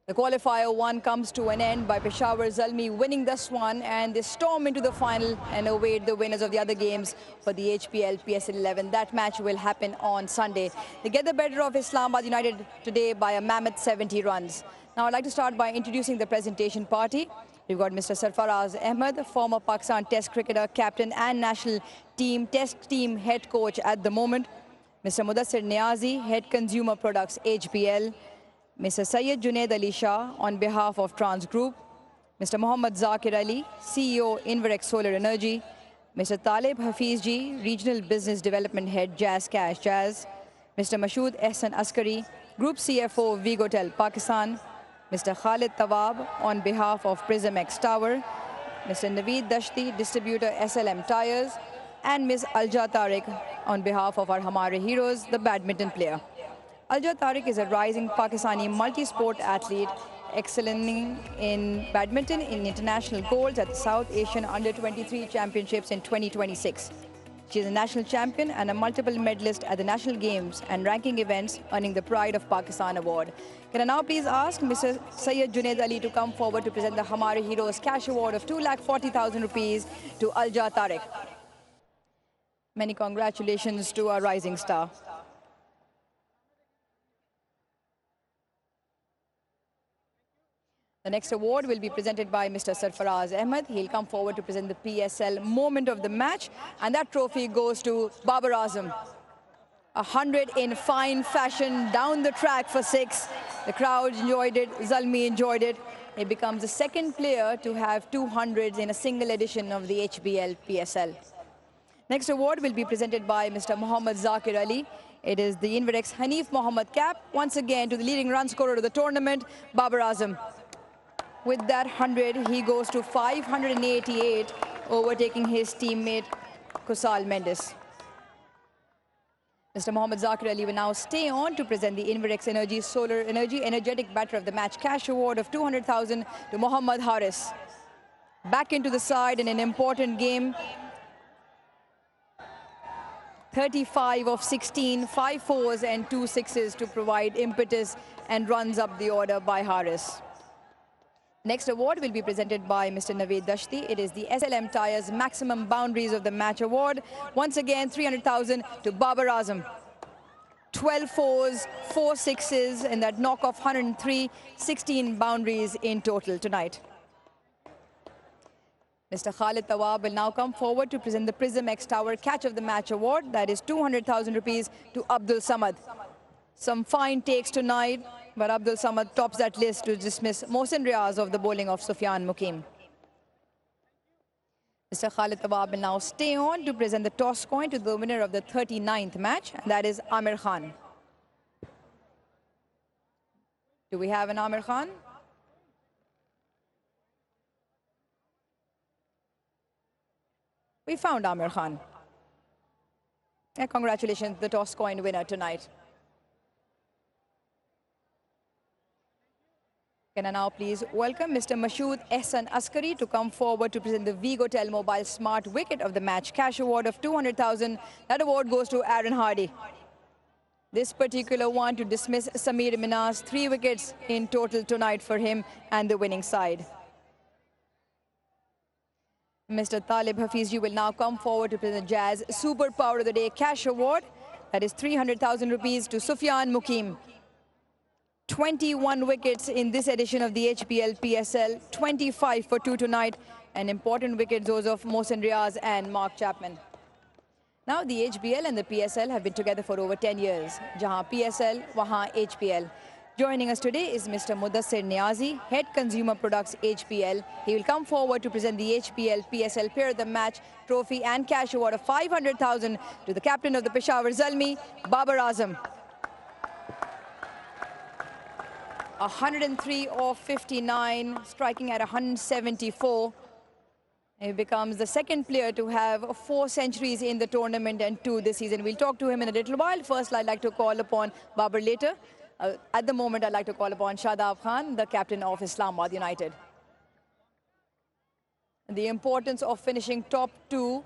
The qualifier one comes to an end by Peshawar Zalmi winning this one, and they storm into the final and await the winners of the other games for the HPL PSL 11. That match will happen on Sunday. They get the better of Islamabad United today by a mammoth 70 runs. Now I'd like to start by introducing the presentation party. We've got Mr. Sarfaraz Ahmed, former Pakistan Test cricketer, captain and national team Test team head coach at the moment. Mr. Mudassir Niazi, head consumer products HPL. Mr. Syed Junaid Ali Shah on behalf of Trans Group, Mr. Mohammad Zakir Ali, CEO Inverex Solar Energy, Mr. Talib Hafizji, Regional Business Development Head Jazz Cash Jazz, Mr. Mashood Ehsan Askari, Group CFO Vigotel Pakistan, Mr. Khalid Tawab on behalf of Prism X Tower, Mr. Naveed Dashti, Distributor SLM Tires, and Ms. Alja Tariq on behalf of our Hamare Heroes, the badminton player. Alja Tariq is a rising Pakistani multi-sport athlete, excelling in badminton in international golds at the South Asian Under-23 Championships in 2026. She is a national champion and a multiple medalist at the national games and ranking events, earning the Pride of Pakistan award. Can I now please ask Mr. Syed Junaid Ali to come forward to present the Hamare Heroes cash award of 2,40,000 rupees to Alja Tariq. Many congratulations to our rising star. The next award will be presented by Mr. Sarfaraz Ahmed. He'll come forward to present the PSL moment of the match, and that trophy goes to Babar Azam. 100 in fine fashion down the track for 6. The crowd enjoyed it, Zalmi enjoyed it. He becomes the second player to have 200s in a single edition of the HBL PSL. Next award will be presented by Mr. Mohammad Zakir Ali. It is the Inverex Hanif Mohammad cap, once again to the leading run scorer of the tournament, Babar Azam. With that 100, he goes to 588, overtaking his teammate Kusal Mendes. Mr. Mohammad Zakir Ali will now stay on to present the Inverex Energy Solar Energy Energetic Batter of the Match cash award of 200,000 to Mohammad Haris. Back into the side in an important game. 35 of 16, 5 fours and 2 sixes to provide impetus and runs up the order by Haris. Next award will be presented by Mr. Naveed Dashti. It is the SLM Tires Maximum Boundaries of the Match Award. Once again, 300,000 to Babar Azam. 12 fours, 4 sixes, and that knock-off 103, 16 boundaries in total tonight. Mr. Khalid Tawab will now come forward to present the Prism X Tower Catch of the Match Award. That is 200,000 rupees to Abdul Samad. Some fine takes tonight, but Abdul Samad tops that list to dismiss Mohsin Riaz of the bowling of Sufyan Mukim. Mr. Khalid Tawab will now stay on to present the toss coin to the winner of the 39th match, and that is Amir Khan. Do we have an Amir Khan? We found Amir Khan. And congratulations to the toss coin winner tonight. Can I now please welcome Mr. Mashood Ehsan Askari to come forward to present the Vigotel Mobile Smart Wicket of the Match cash award of 200,000. That award goes to Aaron Hardy. This particular one to dismiss Samir Minhas, 3 wickets in total tonight for him and the winning side. Mr. Talib Hafizji will now come forward to present the Jazz Superpower of the Day cash award. That is 300,000 rupees to Sufyan Mukim. 21 wickets in this edition of the HPL PSL, 25 for 2 tonight, and important wickets those of Mohsin Riaz and Mark Chapman. Now the HBL and the PSL have been together for over 10 years. Jahan PSL, wahan HPL. Joining us today is Mr. Mudassir Niazi, Head Consumer Products HPL. He will come forward to present the HPL PSL Player of the Match trophy and cash award of 500,000 to the captain of the Peshawar Zalmi, Babar Azam. 103 of 59, striking at 174. He becomes the second player to have 4 centuries in the tournament and 2 this season. We'll talk to him in a little while. First, I'd like to call upon Babar later. At the moment, I'd like to call upon Shadab Khan, the captain of Islamabad United. The importance of finishing top 2,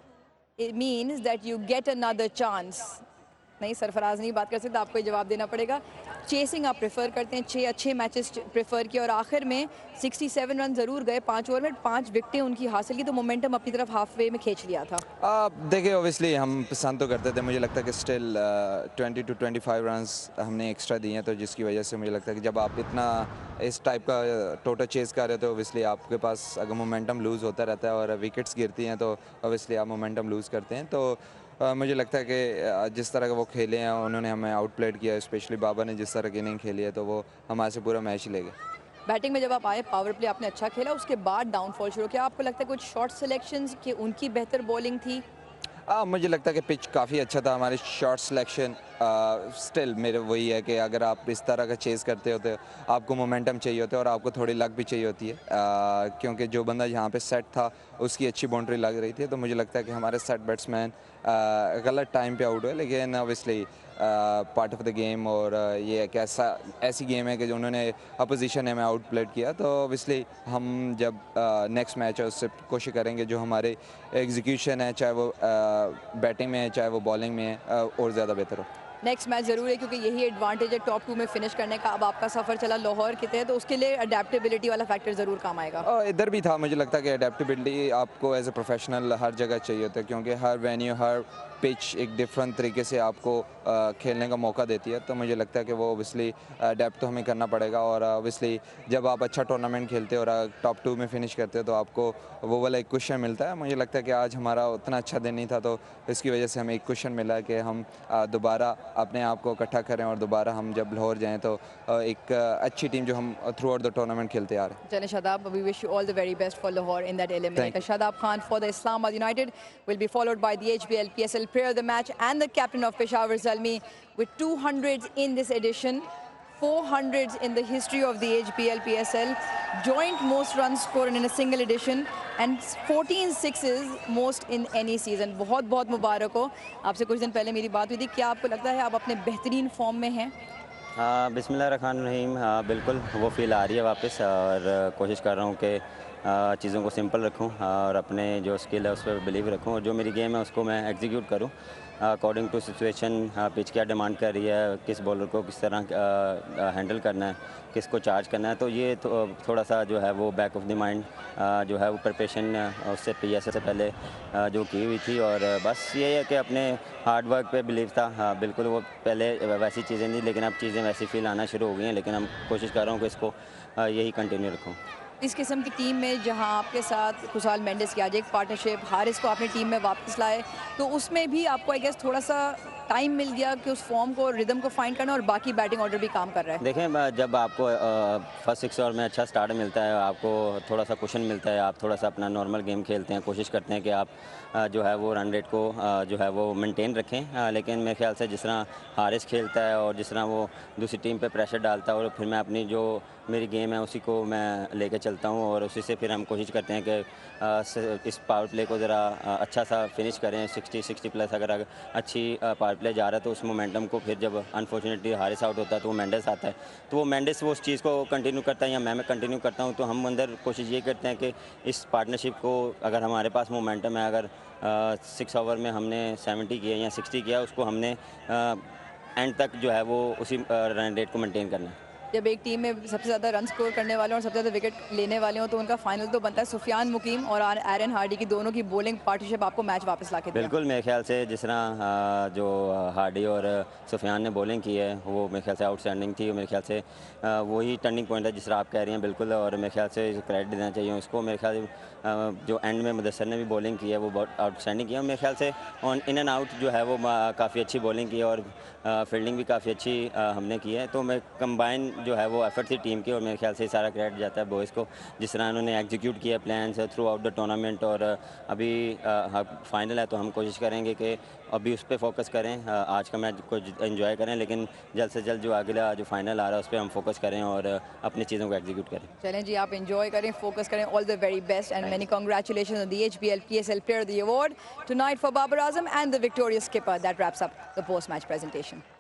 it means that you get another chance. नहीं, सरफराज नहीं बात कर सकता, आपको ही जवाब देना पड़ेगा। Chasing आप प्रेफर करते हैं, 6 अच्छे मैचेस प्रेफर किए और आखिर में 67 रन ज़रूर गए 5 ओवर में, 5 विकेटें उनकी हासिल की, तो मोमेंटम अपनी तरफ हाफ वे में खींच लिया था। देखिए ऑब्वियसली हम पसंद तो करते थे, मुझे लगता है कि स्टिल 20 to 25 रन्स हमने एक्स्ट्रा दिए हैं, तो जिसकी वजह से मुझे लगता है कि जब आप इतना इस टाइप का टोटल चेस कर रहे हो तो ऑब्वियसली आपके पास अगर मोमेंटम लूज़ होता रहता है और विकेट्स गिरती हैं तो ऑब्वियसली आप मोमेंटम लूज़ करते हैं। तो मुझे लगता है कि जिस तरह का वो खेले हैं उन्होंने हमें आउटप्लेड किया, स्पेशली बाबर ने जिस तरह की इनिंग खेली है तो वो हमारे से पूरा मैच ही ले गए। बैटिंग में जब आप आए, पावर प्ले आपने अच्छा खेला, उसके बाद डाउनफॉल शुरू किया। आपको लगता है कुछ शॉर्ट सिलेक्शंस कि उनकी बेहतर बॉलिंग थी? मुझे लगता है कि पिच काफ़ी अच्छा था, हमारी शॉट सिलेक्शन स्टिल मेरे वही है कि अगर आप इस तरह का चेज़ करते हो तो आपको मोमेंटम चाहिए होता है और आपको थोड़ी लक भी चाहिए होती है, क्योंकि जो बंदा यहाँ पे सेट था उसकी अच्छी बाउंड्री लग रही थी, तो मुझे लगता है कि हमारे सेट बैट्समैन गलत टाइम पे आउट हुए, लेकिन obviously part of the game और ये एक ऐसी गेम है कि जो उन्होंने अपोजिशन ने हमें आउट प्लेड किया, तो ऑब्वियसली हम जब नेक्स्ट मैच है उससे कोशिश करेंगे जो हमारे एग्जीक्यूशन है, चाहे वो बैटिंग में है चाहे वो बॉलिंग में है, और ज़्यादा बेहतर हो। नेक्स्ट मैच ज़रूर है क्योंकि यही एडवांटेज है टॉप 2 में फिनिश करने का। अब आपका सफ़र चला लाहौर की तरह, तो उसके लिए अडेप्टेबिलिटी वाला फैक्टर ज़रूर काम आएगा। इधर भी था, मुझे लगता है कि अडेप्टेबिलिटी आपको एज ए प्रोफेशनल हर जगह चाहिए होता है, क्योंकि हर वेन्यू हर पिच एक डिफरेंट तरीके से आपको खेलने का मौका देती है, तो मुझे लगता है कि वो ऑब्वियसली अडेप्ट तो हमें करना पड़ेगा। और ऑब्वियसली जब आप अच्छा टूर्नामेंट खेलते हो और टॉप 2 में फिनिश करते हो तो आपको वो वाला एक क्वेश्चन मिलता है। मुझे लगता है कि आज हमारा उतना अच्छा दिन नहीं था, तो इसकी वजह से हमें एक क्वेश्चन मिला है कि हम दोबारा अपने आप को इकट्ठा करें और दोबारा हम जब लाहौर जाएँ तो एक अच्छी टीम जो हम थ्रू आउट द टूर्नामेंट खेलते आ रहे हैं। चलें Shadab, we wish you all the very best for Lahore in that eliminator. Shadab Khan for the Islamabad United will be followed by the HBL PSL player of the match and the captain of Peshawar Zalmi with 200s in this edition, 400s in the history of the HBL PSL, joint most runs scored in a single edition and 14 sixes most in any season. बहुत बहुत मुबारक हो। आपसे कुछ दिन पहले मेरी बात हुई थी, क्या आपको लगता है आप अपने बेहतरीन फॉर्म में हैं? बिस्मिल्लाहिर्रहमानिर्रहीम, बिल्कुल वो फील आ रही है वापस, और कोशिश कर रहा हूँ कि चीज़ों को सिंपल रखूँ और अपने जो स्किल है उस पर बिलीव रखूँ और जो मेरी गेम है उसको मैं एग्जीक्यूट करूँ अकॉर्डिंग टू सिचुएशन। पिच क्या डिमांड कर रही है, किस बॉलर को किस तरह हैंडल करना है, किसको चार्ज करना है, तो ये थोड़ा सा जो है वो बैक ऑफ द माइंड जो है वो प्रिपरेशन उससे PSL से पहले जो की हुई थी। और बस ये है कि अपने हार्ड वर्क पे बिलीव था। बिल्कुल वो पहले वैसी चीज़ें नहीं, लेकिन अब चीज़ें वैसी फील आना शुरू हो गई हैं, लेकिन हम कोशिश कर रहा हूँ कि इसको यही कंटिन्यू रखूँ। इस किस्म की टीम में जहां आपके साथ खुशाल मेंडिस की आज एक पार्टनरशिप, हारिस को आपने टीम में वापस लाए, तो उसमें भी आपको आई गेस थोड़ा सा टाइम मिल गया कि उस फॉर्म को, रिदम को फाइंड करना, और बाकी बैटिंग ऑर्डर भी काम कर रहा है। देखें, जब आपको फर्स्ट 6 ओवर में अच्छा स्टार्ट मिलता है, आपको थोड़ा सा कुशन मिलता है, आप थोड़ा सा अपना नॉर्मल गेम खेलते हैं, कोशिश करते हैं कि आप जो है वो रन रेट को जो है वो मेंटेन रखें। लेकिन मेरे ख्याल से जिस तरह हारिस खेलता है और जिस तरह वो दूसरी टीम पे प्रेशर डालता है और फिर मैं अपनी जो मेरी गेम है उसी को मैं लेके चलता हूँ और उसी से फिर हम कोशिश करते हैं कि इस पावर प्ले को ज़रा अच्छा सा फिनिश करें। 60 प्लस अगर अच्छी पावर प्ले जा रहा है तो उस मोमेंटम को फिर जब अनफॉर्चुनेटली हारिस आउट होता है तो वो मेंडिस आता है, तो वो मेंडिस वो उस चीज़ को कंटिन्यू करता है या मैं कंटिन्यू करता हूँ। तो हम अंदर कोशिश ये करते हैं कि इस पार्टनरशिप को, अगर हमारे पास मोमेंटम है, अगर 6 ओवर में हमने 70 किया या 60 किया, उसको हमने एंड तक जो है वो उसी रन रेट को मेंटेन करना है। जब एक टीम में सबसे ज़्यादा रन स्कोर करने वाले और सबसे ज़्यादा विकेट लेने वाले हों तो उनका फाइनल तो बनता है। सुफियान मुकीम और एरन हार्डी की दोनों की बॉलिंग पार्टनरशिप आपको मैच वापस ला के दिया। बिल्कुल, मेरे ख्याल से जिस तरह जो हार्डी और सुफियान ने बॉलिंग की है वो मेरे ख्याल से आउटस्टैंडिंग थी। मेरे ख्याल से वही टर्निंग पॉइंट है जिस तरह आप कह रही हैं, बिल्कुल, और मेरे ख्याल से क्रेडिट देना चाहिए उसको। मेरे ख्याल से जो एंड में मुदस्सर ने भी बॉलिंग की है वो बहुत आउटस्टैंडिंग की है। मेरे ख्याल से ऑन इन एंड आउट जो है वो काफ़ी अच्छी बॉलिंग की है और फील्डिंग भी काफ़ी अच्छी हमने की है। तो मैं कंबाइन जो है वो एफर्ट थी टीम की और मेरे ख्याल से सारा क्रेडिट जाता है बॉयज़ को, जिस तरह उन्होंने एग्जीक्यूट किया plans through out the tournament. और अभी फाइनल है तो हम कोशिश करेंगे कि अभी उस पर फोकस करें, आज का मैच को एंजॉय करें, लेकिन जल्द से जल्द जो अगला जो फाइनल आ रहा है उस पर हम फोकस करें और अपनी चीज़ों को एग्जीक्यूट करें। चलें जी, आप एंजॉय करें, फोकस करें। All the very best and many congratulations on the HBL PSL Player of the Award tonight for Babar Azam and the victorious skipper. That wraps up the post-match presentation.